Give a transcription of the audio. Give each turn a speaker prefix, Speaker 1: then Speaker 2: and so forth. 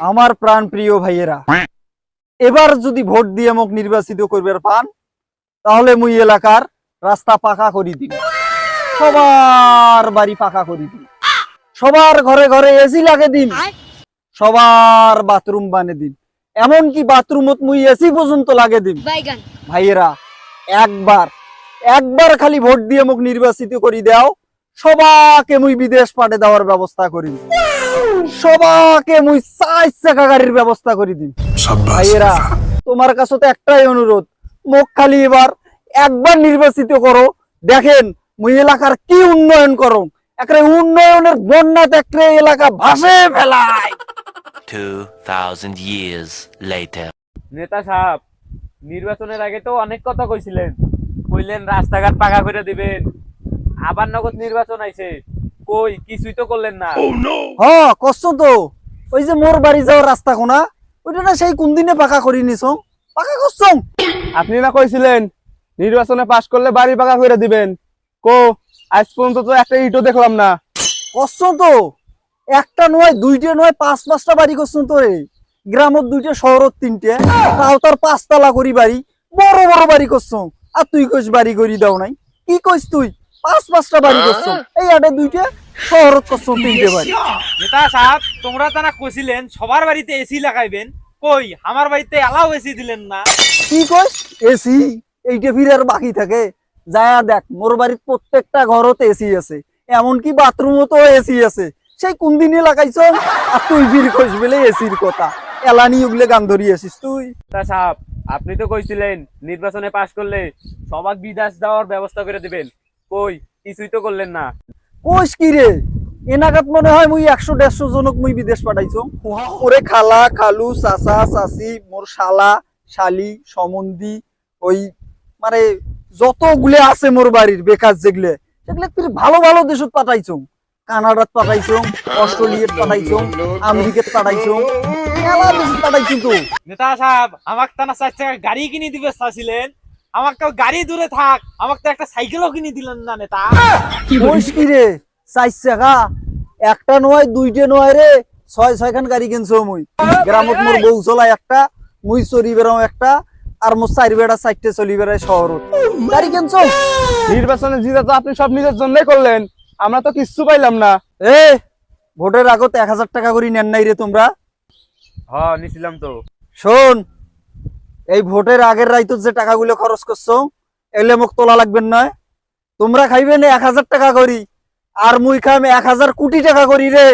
Speaker 1: আমার প্রাণ প্রিয় ভাইয়েরা, এবার যদি ভোট দিয়ে মোক নির্বাচিত করবার পান, তাহলে মুই এলাকার রাস্তা পাকা করি দিন, সবার বাড়ি পাকা করি দিন, সবার ঘরে ঘরে এসি লাগে দিন, সবার বাথরুম বানিয়ে দিন, এমনকি বাথরুমত মুই এসি পর্যন্ত লাগে দিন। ভাইয়েরা, একবার একবার খালি ভোট দিয়ে মোক নির্বাচিত করি দাও, সবাকে মুই বিদেশ পাঠে দেওয়ার ব্যবস্থা করি দিন, সবাকে মুই 4 চাকা গাড়ির ব্যবস্থা করে দিন। ভাইয়েরা, তোমার কাছে তো একটাই অনুরোধ, মোক খালি এবার একবার নির্বাচিত করো, দেখেন মুই এলাকার কি উন্নয়ন করো, একটা উন্নয়নের বন্যাতে একটা এলাকা ভাসে ফেলায়।
Speaker 2: 2000 years later.
Speaker 3: নেতা সাহেব, নির্বাচনের আগে তো অনেক কথা কইছিলেন, কইলেন রাস্তাঘাট পাকা করে দিবেন, আবার নগদ নির্বাচন আইছে, কই কিছুই তো করলেন না।
Speaker 1: হ্যাঁ কষ্ট তো, ওই যে মোর বাড়ি যাওয়ার রাস্তা কোনা, ওইটা না সেই কোন দিনে পাকা করি নিছ, পাকা করছো?
Speaker 4: আপনি না কইছিলেন নির্বাচনে পাশ করলে বাড়ি পাকা করে দিবেন, কো আজ পর্যন্ত তো একটা ইটও দেখলাম না।
Speaker 1: কষ্ট তো, একটা নয়, দুইটা নয়, 5-5টা বাড়ি করছো তো রে, গ্রামত 2টে, শহরত 3টে, তাও তার 5 তলা করি বাড়ি, বড় বড় বাড়ি করছো। আর তুই কইস বাড়ি করি দাও নাই, কি কইস তুই? 5-5টা বাড়ি করছো, এই আটে 2টে, শহরত করছো 3টে বাড়ি।
Speaker 3: নেতা সাহেব, তোমরা তো না কইছিলেন সবার বাড়িতে এসি লাগাইবেন, কই আমার বাড়িতে এলাও এসি দিলেন না।
Speaker 1: কি কইস এসি? এইটা ফিরে আর বাকি থাকে? যায়া দেখ, মোর বাড়ির প্রত্যেকটা ঘরতে এসি আছে, এমনকি বাথরুমও এসি আছে, সেই কোন দিনে লাগাইছ? আর তুই ফির কইস বলে এসির কথা, এলানি ওগুলো গান ধরি আসিস তুই।
Speaker 3: নেতা সাহেব, আপনি তো কইছিলেন নির্বাচনে পাশ করলে সবাক বিদেশ যাওয়ার ব্যবস্থা করে দিবেন, কই কিছুই তো করলেন না।
Speaker 1: কইস কি রে? এনাগাত মনে হয় মুই 100-150 জনক মুই বিদেশ পাঠাইছো। ওরে খালা, খালু, চাচা, চাচি, মোর শালা, শালি, সম্বন্ধী, ওই মানে যতগুলো আছে মোর বাড়ির বেকার যেগুলো, সেগুলো তুই ভালো ভালো দেশত পাঠাইছো, কানাডাত পাঠাইছো, অস্ট্রেলিয়াত পাঠাইছো, আমেরিকাত পাঠাইছো, মেলা দেশত পাঠাইছো তো।
Speaker 3: নেতা সাহেব, আমাকে তো না 4 চাকা গাড়ি কিনে দিবে চাইছিলেন, আমাকে তো গাড়ি দূরে থাক, আমাকে তো একটা সাইকেলও কিনে দিলেন না নেতা।
Speaker 1: কইস কি রে? 4 চাকা একটা নয়, 2টে নয় রে, 6 খান গাড়ি কিনছো মুই। গ্রামত মোর বউ চলাই একটা, মুই চলি বেড়াও একটা, আর মোর 4 বেড়া 4টে চলি বেড়ায় শহরত, গাড়ি কিনছো।
Speaker 4: নির্বাচনে জিতা তো আপনি সব নিজের জন্যই করলেন, আমরা তো কিচ্ছু পাইলাম না।
Speaker 1: এ ভোটের আগত 1000 টাকা করে নেন নাই রে তোমরা?
Speaker 3: হ্যাঁ নিছিলাম তো।
Speaker 1: শোন, এই ভোটের আগের রাইতত যে টাকাগুলো খরচ করছো, এলে মোক তোলা লাগবেন নয়। তোমরা খাইবেন 1000 টাকা করি, আর মুই খাম 1000 কোটি টাকা করি রে।